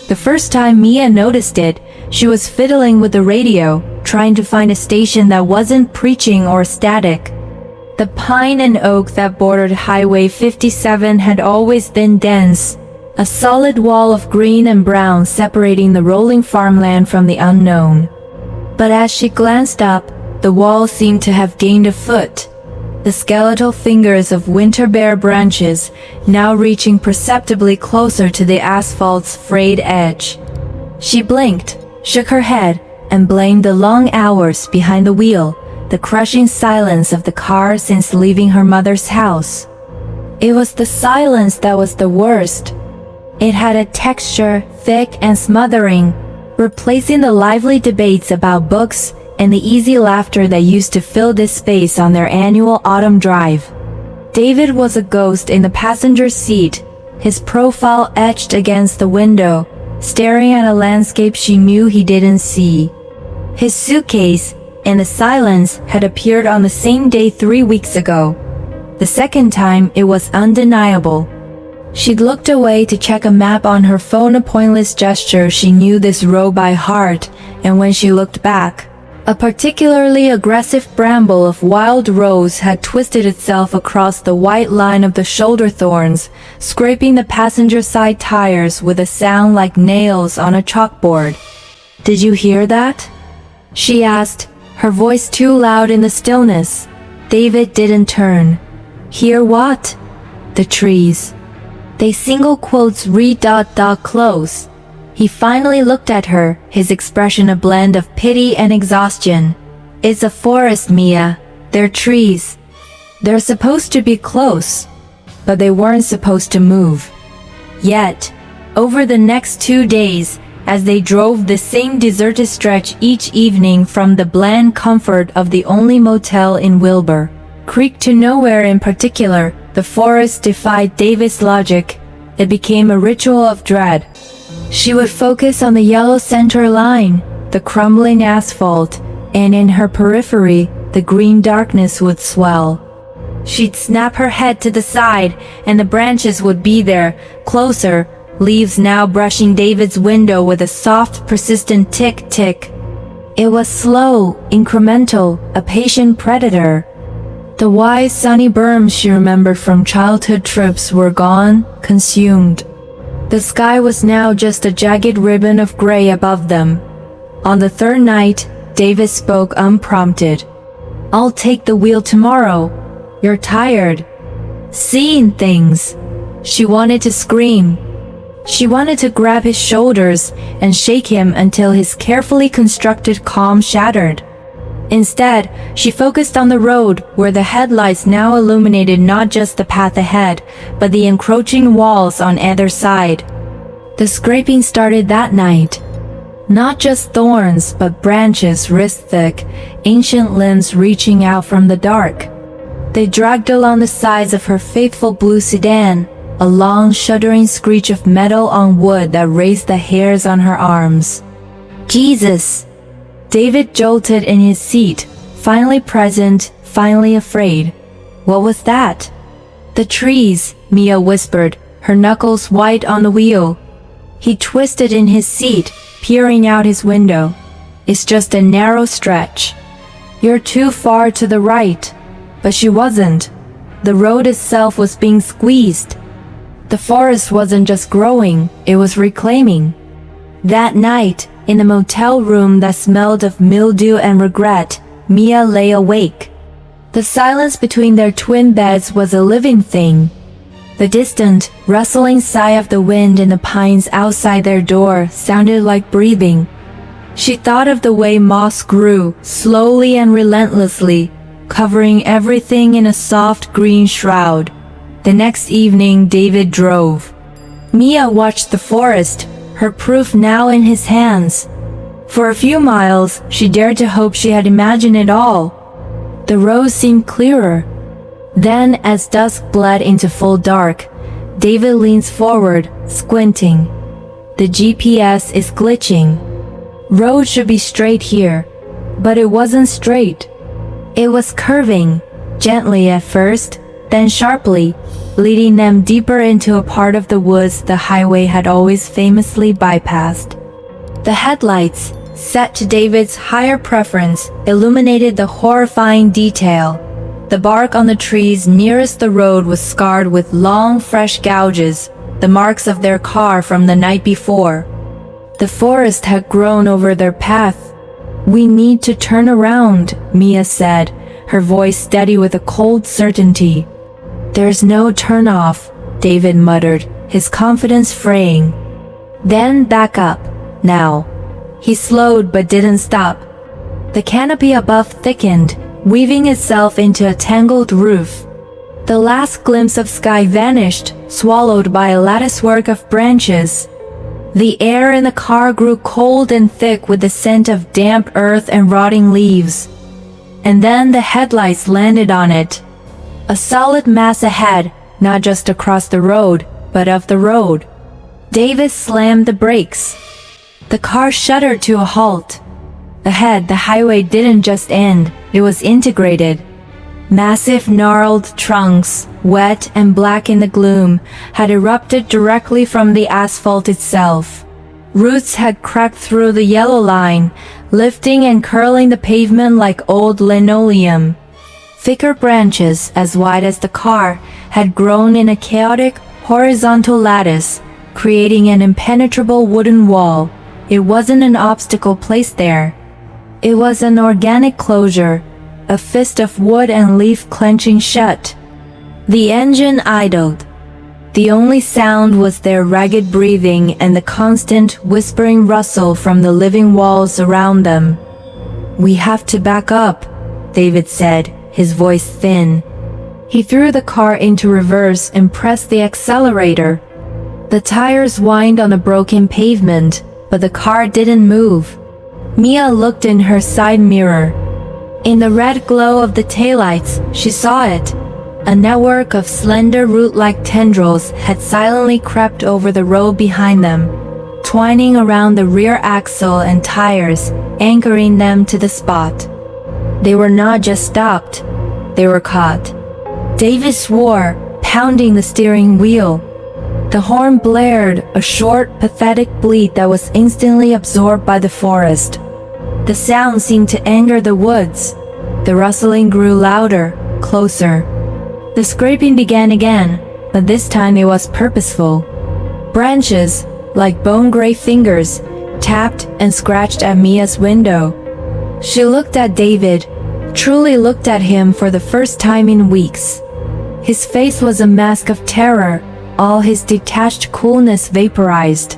The first time Mia noticed it, she was fiddling with the radio, trying to find a station that wasn't preaching or static. The pine and oak that bordered Highway 57 had always been dense, a solid wall of green and brown separating the rolling farmland from the unknown. But as she glanced up, the wall seemed to have gained a foot, the skeletal fingers of winter-bare branches now reaching perceptibly closer to the asphalt's frayed edge. She blinked, shook her head, and blamed the long hours behind the wheel, the crushing silence of the car since leaving her mother's house. It was the silence that was the worst. It had a texture thick and smothering, replacing the lively debates about books and the easy laughter that used to fill this space on their annual autumn drive. David was a ghost in the passenger seat, his profile etched against the window, staring at a landscape she knew he didn't see. His suitcase, in the silence, had appeared on the same day 3 weeks ago. The second time, it was undeniable. She'd looked away to check a map on her phone, a pointless gesture. She knew this row by heart, and when she looked back, a particularly aggressive bramble of wild rose had twisted itself across the white line of the shoulder thorns, scraping the passenger side tires with a sound like nails on a chalkboard. "Did you hear that?" she asked, her voice too loud in the stillness. David didn't turn. "Hear what?" "The trees. They single quotes read ... close." He finally looked at her, his expression a blend of pity and exhaustion. "It's a forest, Mia. They're trees. They're supposed to be close, but they weren't supposed to move." Yet, over the next 2 days, as they drove the same deserted stretch each evening from the bland comfort of the only motel in Wilbur Creek to nowhere in particular, the forest defied David's logic. It became a ritual of dread. She would focus on the yellow center line, the crumbling asphalt, and in her periphery, the green darkness would swell. She'd snap her head to the side, and the branches would be there, closer, leaves now brushing David's window with a soft, persistent tick-tick. It was slow, incremental, a patient predator. The wide sunny berms she remembered from childhood trips were gone, consumed. The sky was now just a jagged ribbon of gray above them. On the third night, David spoke unprompted. "I'll take the wheel tomorrow. You're tired." "Seeing things." She wanted to scream. She wanted to grab his shoulders and shake him until his carefully constructed calm shattered. Instead, she focused on the road, where the headlights now illuminated not just the path ahead, but the encroaching walls on either side. The scraping started that night. Not just thorns, but branches wrist-thick, ancient limbs reaching out from the dark. They dragged along the sides of her faithful blue sedan, a long shuddering screech of metal on wood that raised the hairs on her arms. "Jesus!" David jolted in his seat, finally present, finally afraid. "What was that?" "The trees," Mia whispered, her knuckles white on the wheel. He twisted in his seat, peering out his window. "It's just a narrow stretch. You're too far to the right." But she wasn't. The road itself was being squeezed. The forest wasn't just growing, it was reclaiming. That night, in the motel room that smelled of mildew and regret, Mia lay awake. The silence between their twin beds was a living thing. The distant, rustling sigh of the wind in the pines outside their door sounded like breathing. She thought of the way moss grew, slowly and relentlessly, covering everything in a soft green shroud. The next evening, David drove. Mia watched the forest, her proof now in his hands. For a few miles, she dared to hope she had imagined it all. The road seemed clearer. Then, as dusk bled into full dark, David leans forward, squinting. "The GPS is glitching. Road should be straight here." But it wasn't straight. It was curving, gently at first, then sharply, leading them deeper into a part of the woods the highway had always famously bypassed. The headlights, set to David's higher preference, illuminated the horrifying detail. The bark on the trees nearest the road was scarred with long, fresh gouges, the marks of their car from the night before. The forest had grown over their path. "We need to turn around," Mia said, her voice steady with a cold certainty. "There's no turn-off," David muttered, his confidence fraying. "Then back up, now." He slowed but didn't stop. The canopy above thickened, weaving itself into a tangled roof. The last glimpse of sky vanished, swallowed by a latticework of branches. The air in the car grew cold and thick with the scent of damp earth and rotting leaves. And then the headlights landed on it. A solid mass ahead, not just across the road, but of the road. David slammed the brakes. The car shuddered to a halt. Ahead, the highway didn't just end, it was integrated. Massive gnarled trunks, wet and black in the gloom, had erupted directly from the asphalt itself. Roots had cracked through the yellow line, lifting and curling the pavement like old linoleum. Thicker branches, as wide as the car, had grown in a chaotic, horizontal lattice, creating an impenetrable wooden wall. It wasn't an obstacle placed there. It was an organic closure, a fist of wood and leaf clenching shut. The engine idled. The only sound was their ragged breathing and the constant whispering rustle from the living walls around them. "We have to back up," David said, his voice thin. He threw the car into reverse and pressed the accelerator. The tires whined on the broken pavement, but the car didn't move. Mia looked in her side mirror. In the red glow of the taillights, she saw it. A network of slender root-like tendrils had silently crept over the road behind them, twining around the rear axle and tires, anchoring them to the spot. They were not just stopped, they were caught. David swore, pounding the steering wheel. The horn blared, a short, pathetic bleat that was instantly absorbed by the forest. The sound seemed to anger the woods. The rustling grew louder, closer. The scraping began again, but this time it was purposeful. Branches, like bone-gray fingers, tapped and scratched at Mia's window. She looked at David, truly looked at him for the first time in weeks. His face was a mask of terror, all his detached coolness vaporized.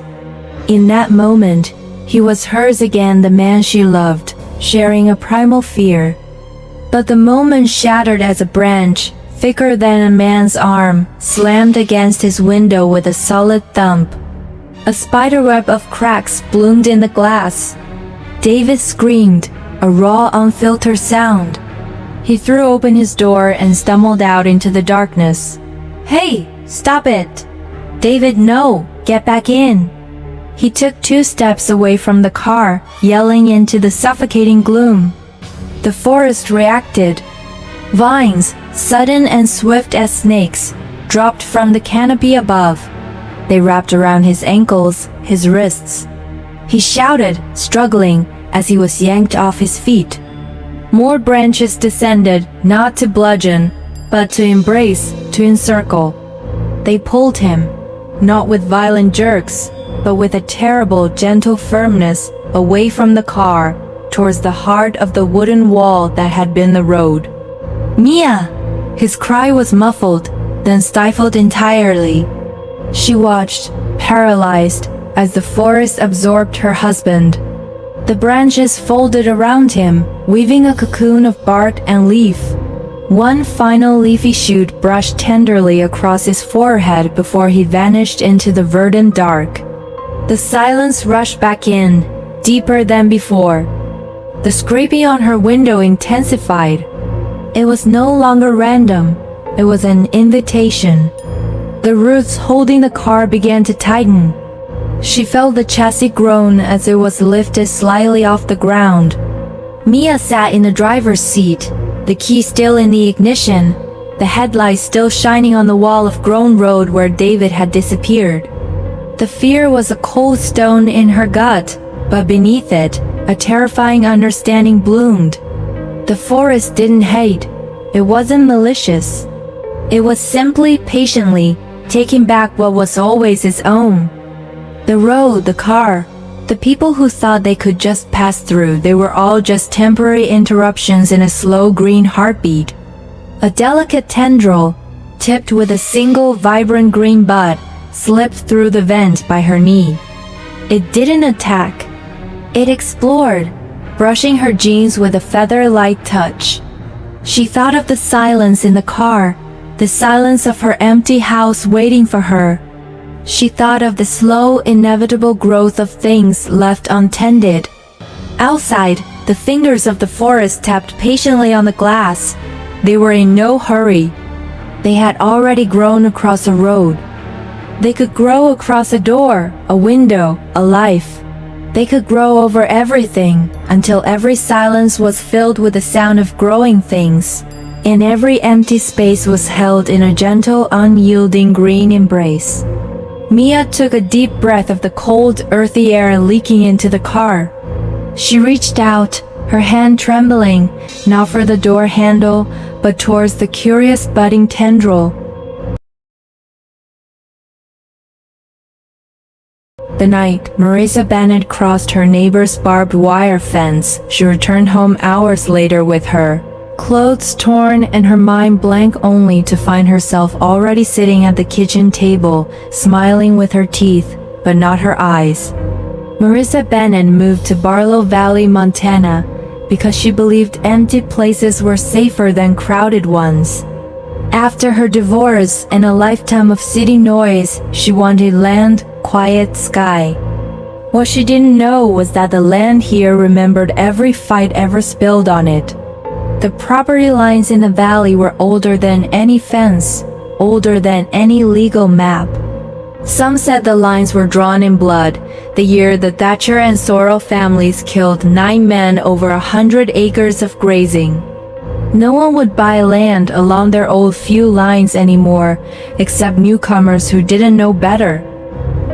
In that moment, he was hers again, the man she loved, sharing a primal fear. But the moment shattered as a branch, thicker than a man's arm, slammed against his window with a solid thump. A spiderweb of cracks bloomed in the glass. David screamed, a raw, unfiltered sound. He threw open his door and stumbled out into the darkness. "Hey, stop it!" "David, no! Get back in!" He took 2 steps away from the car, yelling into the suffocating gloom. The forest reacted. Vines, sudden and swift as snakes, dropped from the canopy above. They wrapped around his ankles, his wrists. He shouted, struggling, as he was yanked off his feet. More branches descended, not to bludgeon, but to embrace, to encircle. They pulled him, not with violent jerks, but with a terrible, gentle firmness, away from the car, towards the heart of the wooden wall that had been the road. "Mia!" His cry was muffled, then stifled entirely. She watched, paralyzed, as the forest absorbed her husband. The branches folded around him, weaving a cocoon of bark and leaf. One final leafy shoot brushed tenderly across his forehead before he vanished into the verdant dark. The silence rushed back in, deeper than before. The scraping on her window intensified. It was no longer random, it was an invitation. The roots holding the car began to tighten. She felt the chassis groan as it was lifted slightly off the ground. Mia sat in the driver's seat, the key still in the ignition, the headlights still shining on the wall of grown road where David had disappeared. The fear was a cold stone in her gut, but beneath it, a terrifying understanding bloomed. The forest didn't hate. It wasn't malicious. It was simply patiently taking back what was always its own. The road, the car, the people who thought they could just pass through, they were all just temporary interruptions in a slow green heartbeat. A delicate tendril, tipped with a single vibrant green bud, slipped through the vent by her knee. It didn't attack. It explored, brushing her jeans with a feather-like touch. She thought of the silence in the car, the silence of her empty house waiting for her. She thought of the slow, inevitable growth of things left untended. Outside, the fingers of the forest tapped patiently on the glass. They were in no hurry. They had already grown across a road. They could grow across a door, a window, a life. They could grow over everything, until every silence was filled with the sound of growing things, and every empty space was held in a gentle, unyielding green embrace. Mia took a deep breath of the cold, earthy air leaking into the car. She reached out, her hand trembling, not for the door handle, but towards the curious budding tendril. The night Marissa Bennett crossed her neighbor's barbed wire fence, she returned home hours later with her clothes torn and her mind blank, only to find herself already sitting at the kitchen table, smiling with her teeth, but not her eyes. Marissa Bennett moved to Barlow Valley, Montana, because she believed empty places were safer than crowded ones. After her divorce and a lifetime of city noise, she wanted land, quiet, sky. What she didn't know was that the land here remembered every fight ever spilled on it. The property lines in the valley were older than any fence, older than any legal map. Some said the lines were drawn in blood, the year the Thatcher and Sorrell families killed 9 men over 100 acres of grazing. No one would buy land along their old few lines anymore, except newcomers who didn't know better.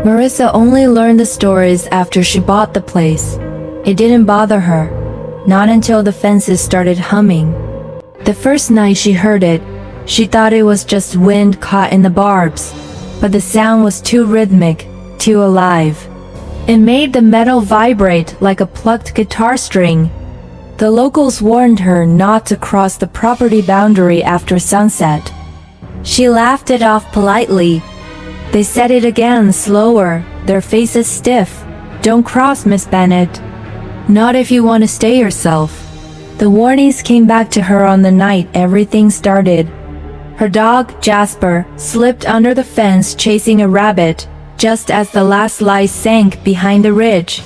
Marissa only learned the stories after she bought the place. It didn't bother her, not until the fences started humming. The first night she heard it, she thought it was just wind caught in the barbs, but the sound was too rhythmic, too alive. It made the metal vibrate like a plucked guitar string. The locals warned her not to cross the property boundary after sunset. She laughed it off politely. They said it again, slower, their faces stiff. "Don't cross, Miss Bennett. Not if you want to stay yourself." The warnings came back to her on the night everything started. Her dog, Jasper, slipped under the fence chasing a rabbit, just as the last light sank behind the ridge.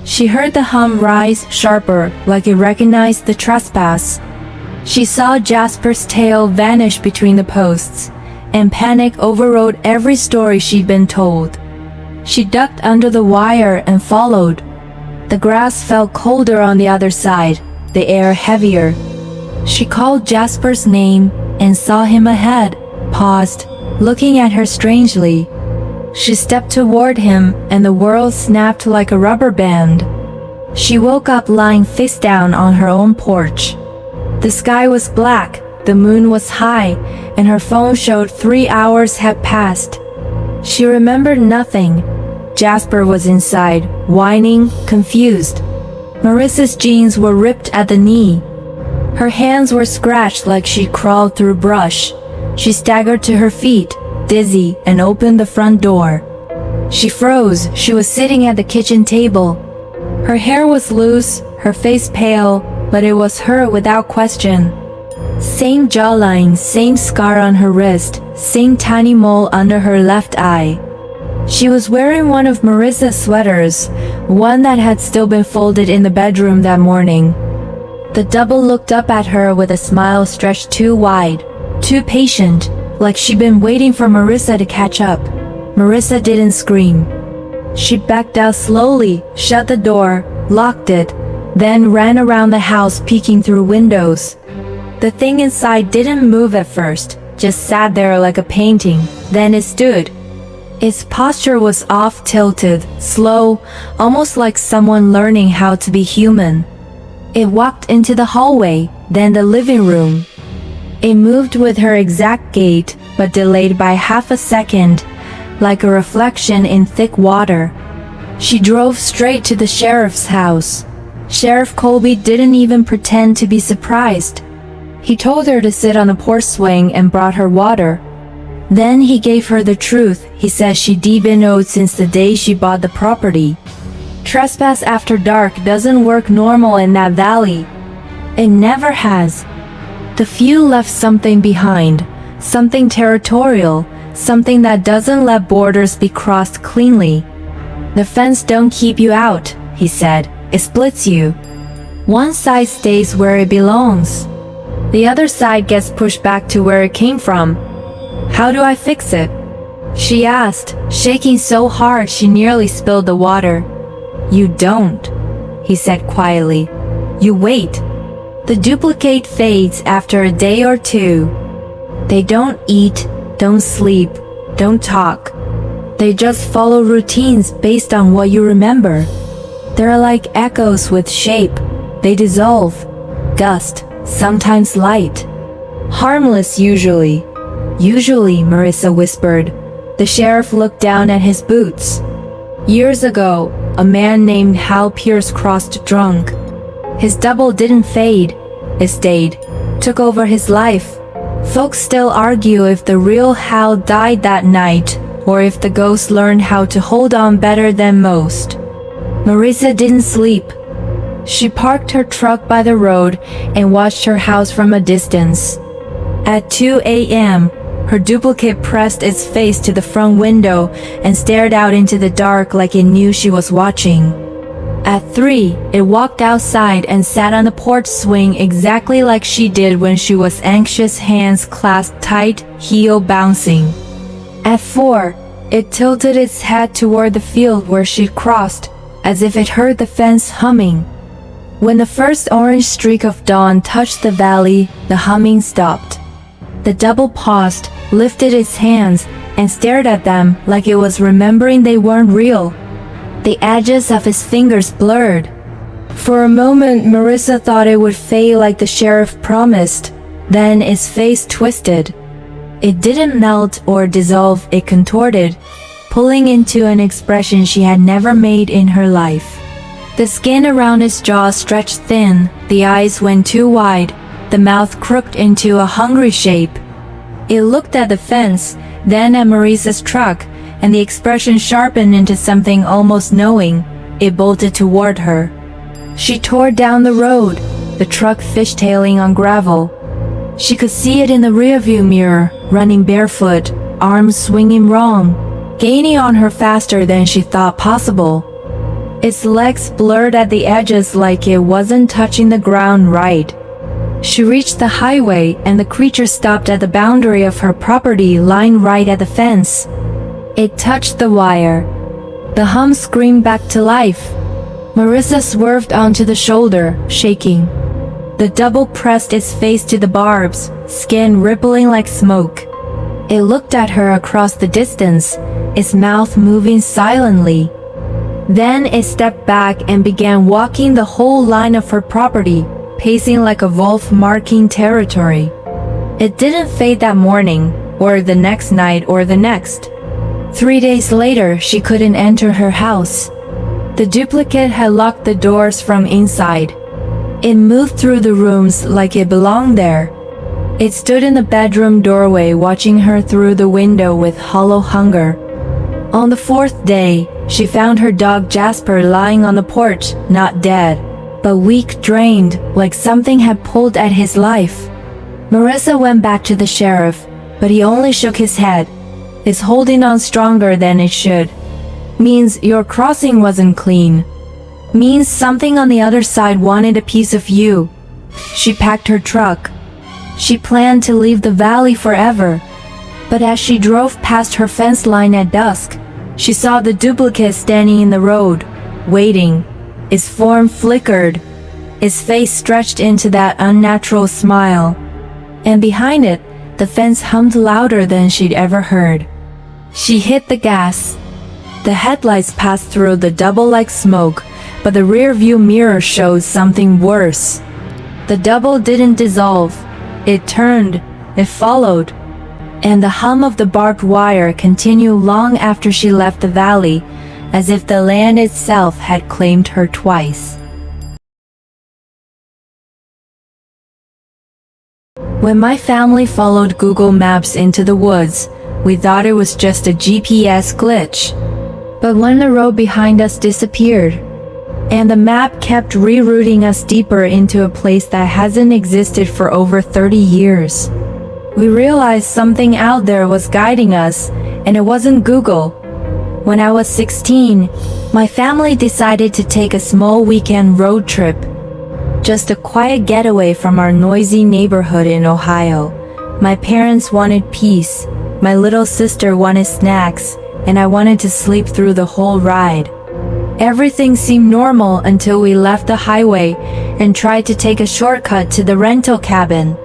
She heard the hum rise sharper, like it recognized the trespass. She saw Jasper's tail vanish between the posts, and panic overrode every story she'd been told. She ducked under the wire and followed. The grass felt colder on the other side, the air heavier. She called Jasper's name and saw him ahead, paused, looking at her strangely. She stepped toward him and the world snapped like a rubber band. She woke up lying face down on her own porch. The sky was black, the moon was high, and her phone showed 3 hours had passed. She remembered nothing. Jasper was inside, whining, confused. Marissa's jeans were ripped at the knee. Her hands were scratched like she crawled through brush. She staggered to her feet, dizzy, and opened the front door. She froze. She was sitting at the kitchen table. Her hair was loose, her face pale, but it was her without question. Same jawline, same scar on her wrist, same tiny mole under her left eye. She was wearing one of Marissa's sweaters, one that had still been folded in the bedroom that morning. The double looked up at her with a smile stretched too wide, too patient, like she'd been waiting for Marissa to catch up. Marissa didn't scream. She backed out slowly, shut the door, locked it, then ran around the house peeking through windows. The thing inside didn't move at first, just sat there like a painting. Then it stood. Its posture was off-tilted, slow, almost like someone learning how to be human. It walked into the hallway, then the living room. It moved with her exact gait, but delayed by half a second, like a reflection in thick water. She drove straight to the sheriff's house. Sheriff Colby didn't even pretend to be surprised. He told her to sit on the porch swing and brought her water. Then he gave her the truth. He said she'd been owed since the day she bought the property. Trespass after dark doesn't work normal in that valley. It never has. The few left something behind, something territorial, something that doesn't let borders be crossed cleanly. The fence don't keep you out, he said. It splits you. One side stays where it belongs. The other side gets pushed back to where it came from. How do I fix it? She asked, shaking so hard she nearly spilled the water. You don't, he said quietly. You wait. The duplicate fades after a day or two. They don't eat, don't sleep, don't talk. They just follow routines based on what you remember. They're like echoes with shape. They dissolve. Gust, sometimes light. Harmless usually. Usually, Marissa whispered. The sheriff looked down at his boots. Years ago, a man named Hal Pierce crossed drunk. His double didn't fade. It stayed. Took over his life. Folks still argue if the real Hal died that night, or if the ghost learned how to hold on better than most. Marissa didn't sleep. She parked her truck by the road and watched her house from a distance. At 2 a.m., her duplicate pressed its face to the front window and stared out into the dark like it knew she was watching. At 3, it walked outside and sat on the porch swing exactly like she did when she was anxious, hands clasped tight, heel bouncing. At 4, it tilted its head toward the field where she'd crossed, as if it heard the fence humming. When the first orange streak of dawn touched the valley, the humming stopped. The double paused, lifted its hands, and stared at them like it was remembering they weren't real. The edges of his fingers blurred. For a moment, Marissa thought it would fade like the sheriff promised. Then its face twisted. It didn't melt or dissolve, it contorted, pulling into an expression she had never made in her life. The skin around its jaw stretched thin, the eyes went too wide, the mouth crooked into a hungry shape. It looked at the fence, then at Marissa's truck, and the expression sharpened into something almost knowing. It bolted toward her. She tore down the road, the truck fishtailing on gravel. She could see it in the rearview mirror, running barefoot, arms swinging wrong, gaining on her faster than she thought possible. Its legs blurred at the edges like it wasn't touching the ground right. She reached the highway and the creature stopped at the boundary of her property, lying right at the fence. It touched the wire. The hum screamed back to life. Marissa swerved onto the shoulder, shaking. The double pressed its face to the barbs, skin rippling like smoke. It looked at her across the distance, its mouth moving silently. Then it stepped back and began walking the whole line of her property, pacing like a wolf marking territory. It didn't fade that morning, or the next night, or the next. 3 days later, she couldn't enter her house. The duplicate had locked the doors from inside. It moved through the rooms like it belonged there. It stood in the bedroom doorway watching her through the window with hollow hunger. On the 4th day, she found her dog Jasper lying on the porch, not dead, but weak, drained, like something had pulled at his life. Marissa went back to the sheriff, but he only shook his head. It's holding on stronger than it should. Means your crossing wasn't clean. Means something on the other side wanted a piece of you. She packed her truck. She planned to leave the valley forever. But as she drove past her fence line at dusk, she saw the duplicate standing in the road, waiting. Its form flickered. Its face stretched into that unnatural smile. And behind it, the fence hummed louder than she'd ever heard. She hit the gas. The headlights passed through the double like smoke, but the rear view mirror showed something worse. The double didn't dissolve. It turned, it followed, and the hum of the barbed wire continued long after she left the valley, as if the land itself had claimed her twice. When my family followed Google Maps into the woods, we thought it was just a GPS glitch. But when the road behind us disappeared, and the map kept rerouting us deeper into a place that hasn't existed for over 30 years, we realized something out there was guiding us, and it wasn't Google. When I was 16, my family decided to take a small weekend road trip. Just a quiet getaway from our noisy neighborhood in Ohio. My parents wanted peace, my little sister wanted snacks, and I wanted to sleep through the whole ride. Everything seemed normal until we left the highway and tried to take a shortcut to the rental cabin.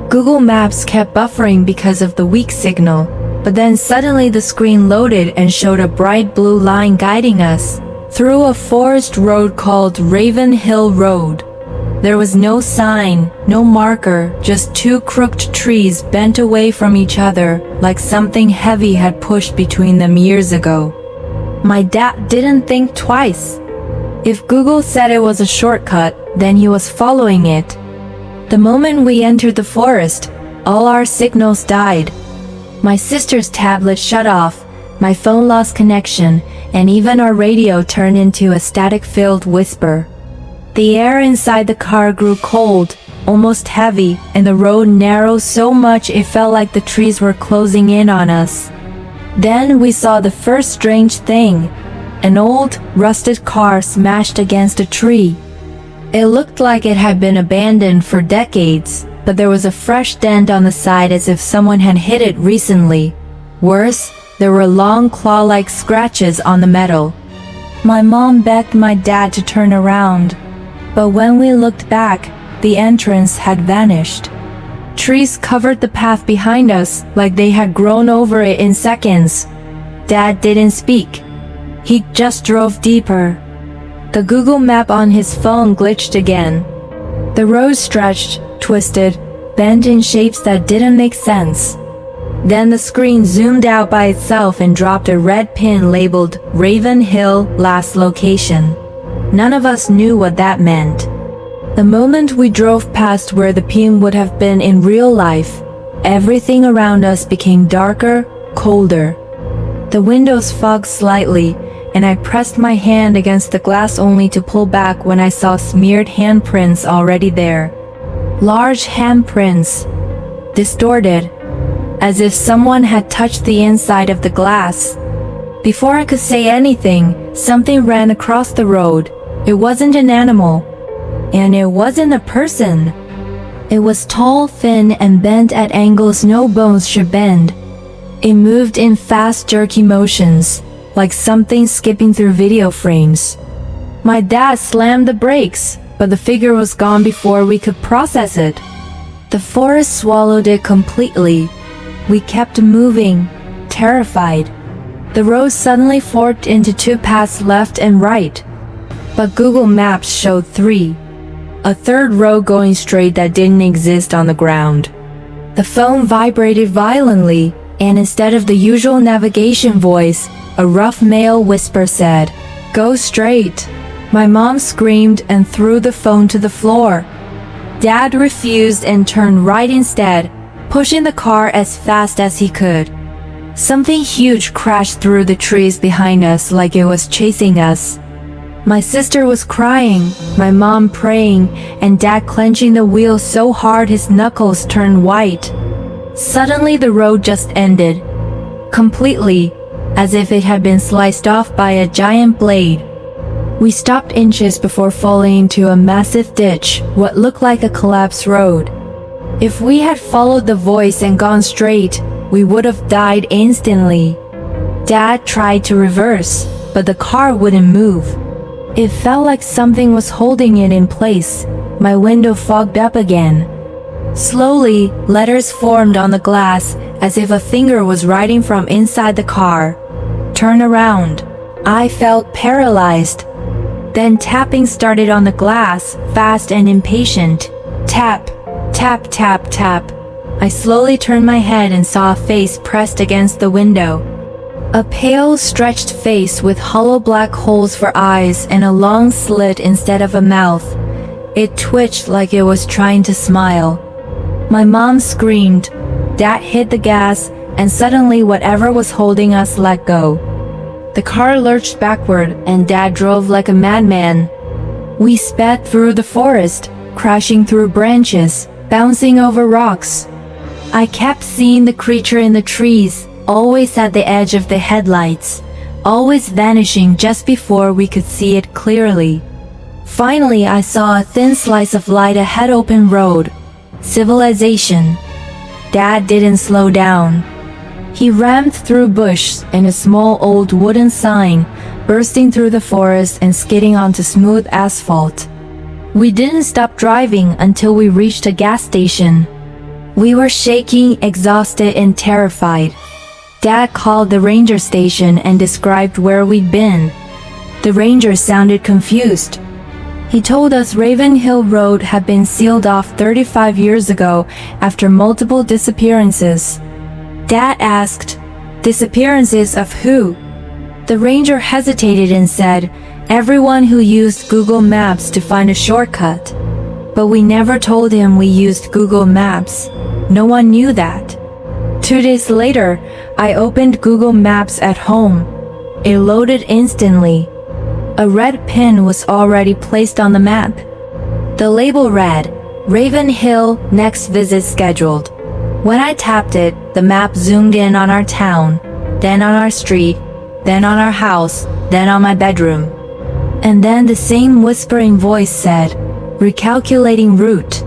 Google Maps kept buffering because of the weak signal, but then suddenly the screen loaded and showed a bright blue line guiding us through a forest road called Raven Hill Road. There was no sign, no marker, just two crooked trees bent away from each other like something heavy had pushed between them years ago. My dad didn't think twice. If Google said it was a shortcut, then he was following it. The moment we entered the forest, all our signals died. My sister's tablet shut off, my phone lost connection, and even our radio turned into a static-filled whisper. The air inside the car grew cold, almost heavy, and the road narrowed so much it felt like the trees were closing in on us. Then we saw the first strange thing. An old, rusted car smashed against a tree. It looked like it had been abandoned for decades, but there was a fresh dent on the side as if someone had hit it recently. Worse, there were long claw-like scratches on the metal. My mom begged my dad to turn around, but when we looked back, the entrance had vanished. Trees covered the path behind us like they had grown over it in seconds. Dad didn't speak. He just drove deeper. The Google map on his phone glitched again. The road stretched, twisted, bent in shapes that didn't make sense. Then the screen zoomed out by itself and dropped a red pin labeled Raven Hill Last Location. None of us knew what that meant. The moment we drove past where the pin would have been in real life, everything around us became darker, colder. The windows fogged slightly, and I pressed my hand against the glass only to pull back when I saw smeared handprints already there. Large handprints, distorted, as if someone had touched the inside of the glass. Before I could say anything, something ran across the road. It wasn't an animal, and it wasn't a person. It was tall, thin, and bent at angles no bones should bend. It moved in fast, jerky motions, like something skipping through video frames. My dad slammed the brakes, but the figure was gone before we could process it. The forest swallowed it completely. We kept moving, terrified. The road suddenly forked into two paths left and right. But Google Maps showed three. A third road going straight that didn't exist on the ground. The phone vibrated violently, and instead of the usual navigation voice, a rough male whisper said, "Go straight." My mom screamed and threw the phone to the floor. Dad refused and turned right instead, pushing the car as fast as he could. Something huge crashed through the trees behind us like it was chasing us. My sister was crying, my mom praying, and Dad clenching the wheel so hard his knuckles turned white. Suddenly the road just ended. Completely, as if it had been sliced off by a giant blade. We stopped inches before falling into a massive ditch, what looked like a collapsed road. If we had followed the voice and gone straight, we would have died instantly. Dad tried to reverse, but the car wouldn't move. It felt like something was holding it in place. My window fogged up again. Slowly, letters formed on the glass as if a finger was writing from inside the car. Turn around. I felt paralyzed. Then tapping started on the glass, fast and impatient. Tap, tap, tap, tap. I slowly turned my head and saw a face pressed against the window. A pale, stretched face with hollow black holes for eyes and a long slit instead of a mouth. It twitched like it was trying to smile. My mom screamed. Dad hit the gas, and suddenly whatever was holding us let go. The car lurched backward, and Dad drove like a madman. We sped through the forest, crashing through branches, bouncing over rocks. I kept seeing the creature in the trees, always at the edge of the headlights, always vanishing just before we could see it clearly. Finally, I saw a thin slice of light ahead, open road. Civilization. Dad didn't slow down. He rammed through bush and a small old wooden sign, bursting through the forest and skidding onto smooth asphalt. We didn't stop driving until we reached a gas station. We were shaking, exhausted, and terrified. Dad called the ranger station and described where we'd been. The ranger sounded confused. He told us Raven Hill Road had been sealed off 35 years ago after multiple disappearances. Dad asked, "Disappearances of who?" The ranger hesitated and said, "Everyone who used Google Maps to find a shortcut." But we never told him we used Google Maps. No one knew that. 2 days later, I opened Google Maps at home. It loaded instantly. A red pin was already placed on the map. The label read, "Raven Hill, next visit scheduled." When I tapped it, the map zoomed in on our town, then on our street, then on our house, then on my bedroom. And then the same whispering voice said, "Recalculating route."